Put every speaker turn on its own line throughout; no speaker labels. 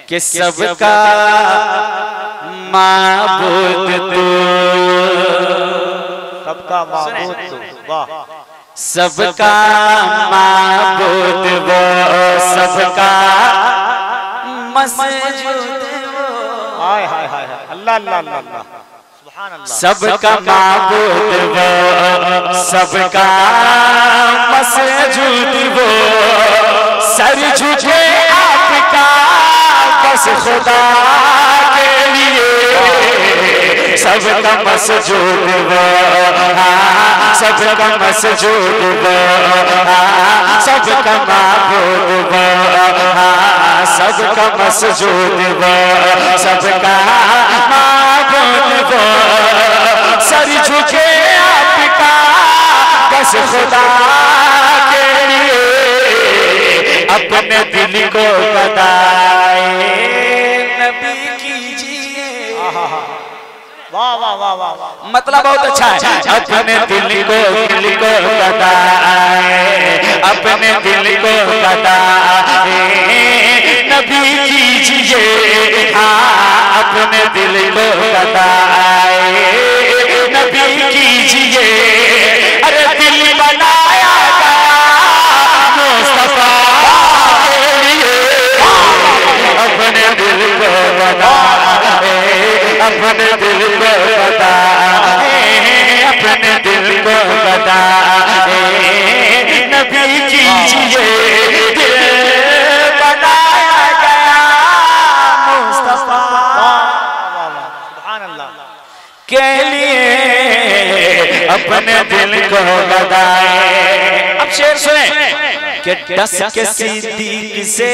कि सबका माबूद तू,
सबका माबूद तू, वाह।
सबका माबूद वो, सबका मसजूद वो।
हाय हाय हाय, अल्लाह अल्लाह अल्लाह अल्लाह, सुभान अल्लाह।
सबका माबूद वो, सबका मसजूद वो, सर झुके आपका बस खुदा के लिए। सबका मसजूद वो, सबका मसजूद वो, सबका माबूद वो, सबका मसजूद वो, सबका माबूद वो, सर झुके आपका बस खुदा के लिए। अपने दिल को बदाए नबी कीजिए।
वाह वाह वाह वाह,
मतलब बहुत अच्छा है। अपने दिल को बदाए, अपने दिल को बदाए नबी कीजिए। हाँ, अपने दिल को बदाए नबी कीजिए। अरे दिल बनाया गया मुस्तफा के लिए। अपने दिल को बदाए, अपने दिल को बदाए, अपने दिल को बदाए नबी कीजिए। दिल बनाया गया मुस्तफा
सुभान अल्लाह
के लिए। अपने दिल को बदाए। अब शेर सुने कि डस के सिद्दीक से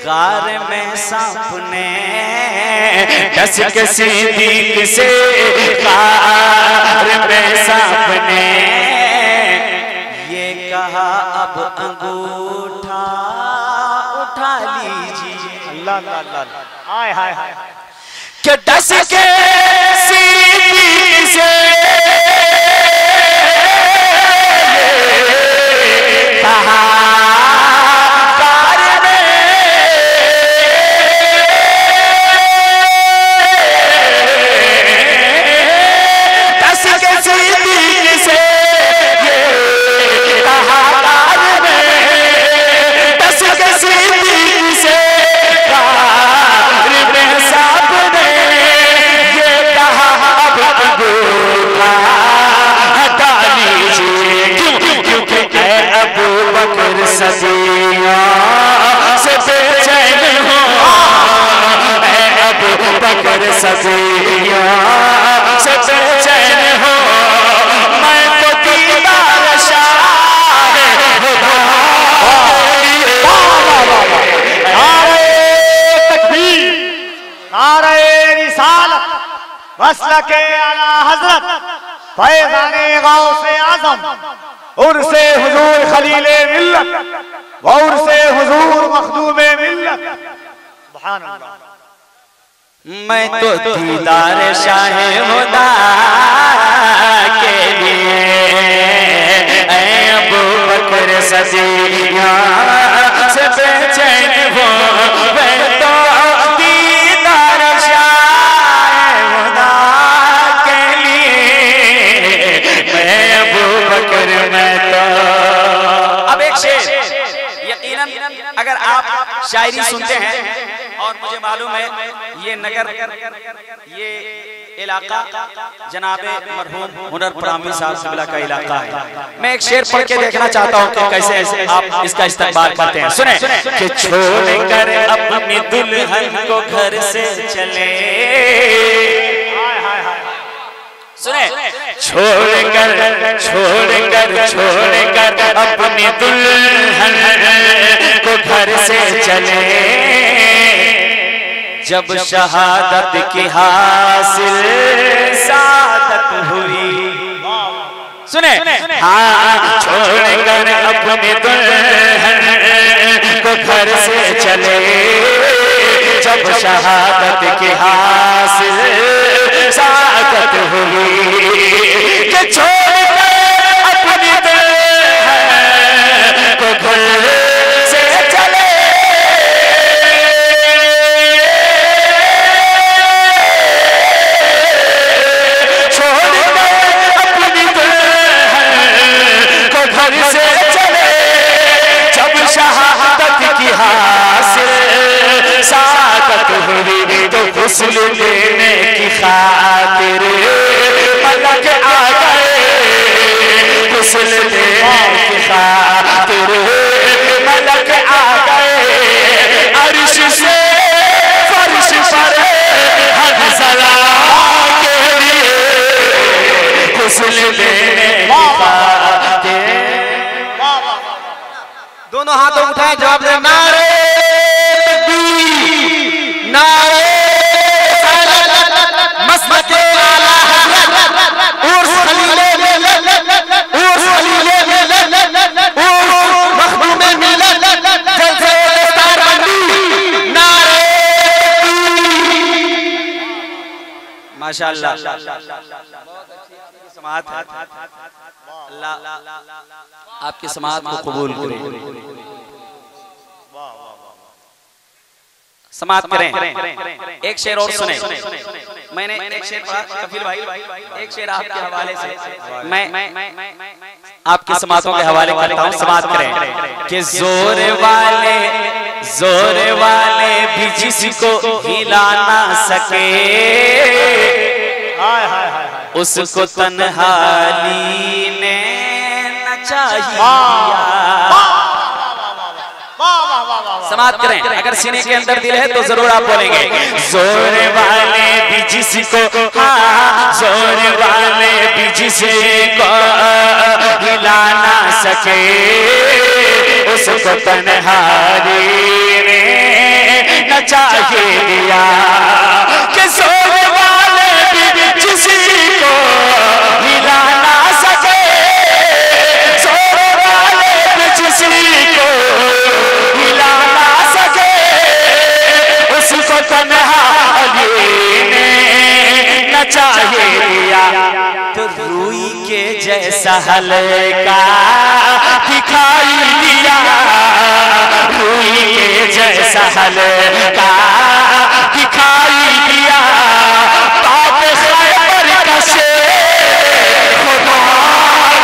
गार में सांप ने, डस के सिद्दीक से गार में सांप ने ये कहा अब अंगूठा उठा लीजिए।
अल्लाह अल्लाह अल्लाह, हाय हाय हाय।
कि डस के सिद्दीक से कहा सदियों से बेचैन हो, अबू बकर सदियों से बेचैन हो। मैं तो दीदार शाह खुदा।
नारे तकबीर, नारे रिसालत, मसलके आला हजरत फैज़ाने गौसे आज़म, उर्से हुजूर खलीले मिल्लत व उर्से हुजूर मखदूमे मिल्लत। सुभान अल्लाह।
मैं तो दीदार शाह खुदा के लिए अबू बकर सदियों से बेचैन हो। मैं तो दीदार शाह खुदा के लिए, मैं अबू बकर, मैं तो। अब एक शेर, यकीनन अगर आप शायरी सुनते हैं और मुझे मालूम है ये नगर, ये इलाका जनाबे मरहूम हुनर परामी साहब सिबला का इलाका है। मैं एक शेर पढ़ के देखना चाहता हूँ कि कैसे आप इसका इस्तेमाल करते हैं। सुने कि छोड़कर अपनी दुल्हन को घर से चले, सुने छोड़कर छोड़कर छोड़कर अपनी दुल्हन को घर से चले। जब शहादत की हासिल सादत हुई, सुने हाँ, छोड़कर अपनी दुल्हन को घर से चले। जब शहादत की हासिल सादत हुई, कि छोड़कर अपनी दुल्हन को घर से चले। गुस्ल लेने की खातिर मलक आ गए, गुस्ल लेने की खातिर मलक आ गए, अर्श से फर्श पर हर सला के लिए गुस्ल लेने की खातिर।
दोनों हाथों उठाए, जवाब दे नारे नारे मसलके आला हज़रत उर्स खलीले उर्स खलीले उर्स मखदूमे मिलत जलसे दस्तार बंदी नारे। माशाअल्लाह समाअत है। अल्लाह आपकी समाअत को कबूल करे। समाअत करें। एक शेर और सुने। मैंने एक शेर पढ़ा कफील भाई, एक शेर आपके हवाले से मैं आपकी समाअतों के हवाले करता हूँ। समाअत करें कि जोर वाले भी जिसको हिला ना सके, उसको तन्हाई ने नचा दिया। समाअत करें। अगर सीने के अंदर दिल है तो जरूर आप बोलेंगे जोर वाले भी जिसको, हाँ जोर वाले भी जिसको हिला ना सके, उसको तन्हाई ने नचा दिया। कि जोर वाले भी जिसको हिला ना सके, जोर वाले भी जिसको हिला ना सके, उसको तन्हाई ने नचा दिया। तो रूई के जैसा हल्का दिखाई दिया, रूई के जैसा हल्का दिखाई दिया। बाप खैबर का शेर खुदा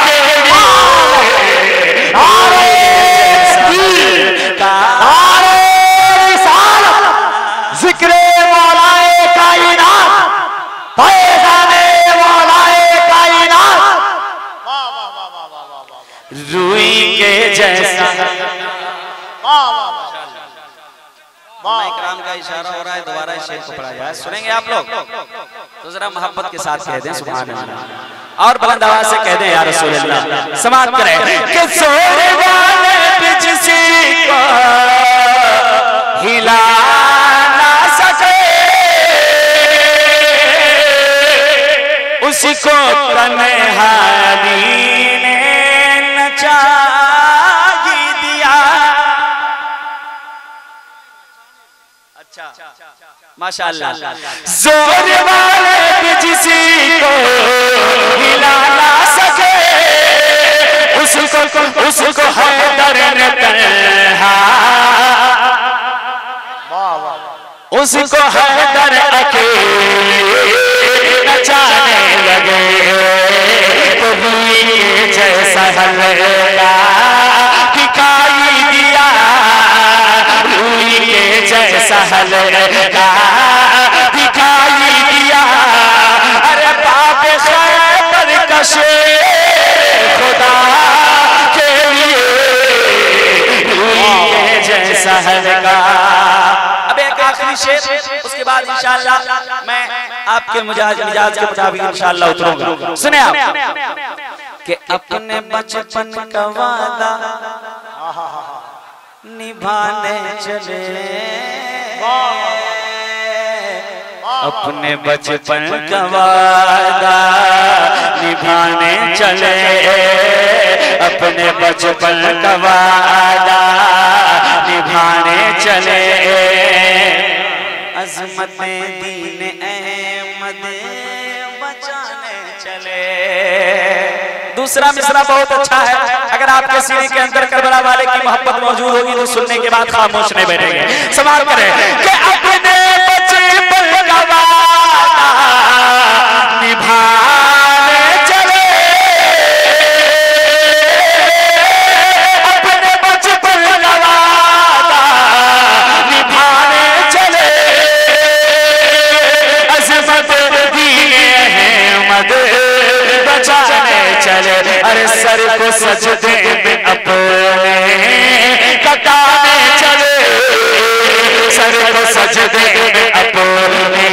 के लिए जिक्रे वालाए कायनात, पैगामे वालाए कायनात, रूई के जैसा। इकराम का इशारा हो रहा है, दोबारा शेर को पढ़ा जाए। सुनेंगे आप लोग तो जरा मोहब्बत के साथ कह दें सुभान अल्लाह, और बुलंद आवाज से कह दें या रसूल अल्लाह। समाअत करें कि जोर वाले भी जिसको हिला ना सके, उसको तन्हाई ने नचा दिया। अच्छा माशाअल्लाह। जोर वाले भी जिसको हिला ना सके, उसको हैदर ने तन्हा, उसको हैदर अकेले नचाने लगे। तो रूई जैसा हल्का दिखाई दिया, रूई के जैसा हल्का दिखाई दिया। अरे बाप खैबर का शेर खुदा के लिए रूई के जैसा हल्का। अब एक आखिरी शेर, उसके बाद इंशाअल्लाह मैं आपके मिजाज के मुताबिक इंशाअल्लाह उतरूंगा। सुने आप कि अपने बचपन का वादा निभाने चले, अपने बचपन का वादा निभाने चले, अपने बचपन का वादा निभाने चले, अज़मत दीन अहमद बचाने चले। दूसरा मिसरा बहुत अच्छा है। अगर आपके सीने के अंदर करबला वाले की मोहब्बत मौजूद होगी तो सुनने के बाद खामोश नहीं बैठेंगे। सवाल करें कि अपने बचपन का वादा निभाने चले, अपने बचपन का वादा निभाने चले,
सजदे में अपने कटाने चले, सर को सजदे में अपने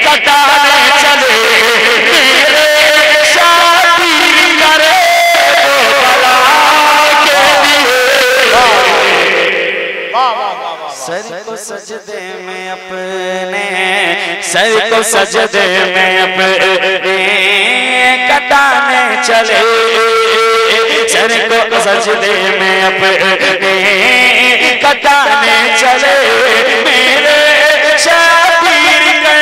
कटाने चले, मेरे शादी करे तो भला के लिए। सर को सजदे में अपने, सर को सजदे में अपने कटाने चले, सर को सजदे में अपने कटाने चले, मेरे शाबीर के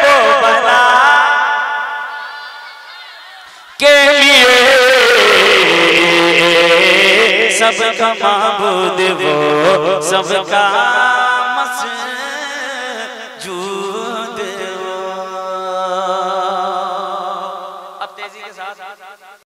वो बला के लिए। सबका माबूद वो, सबका मसजूद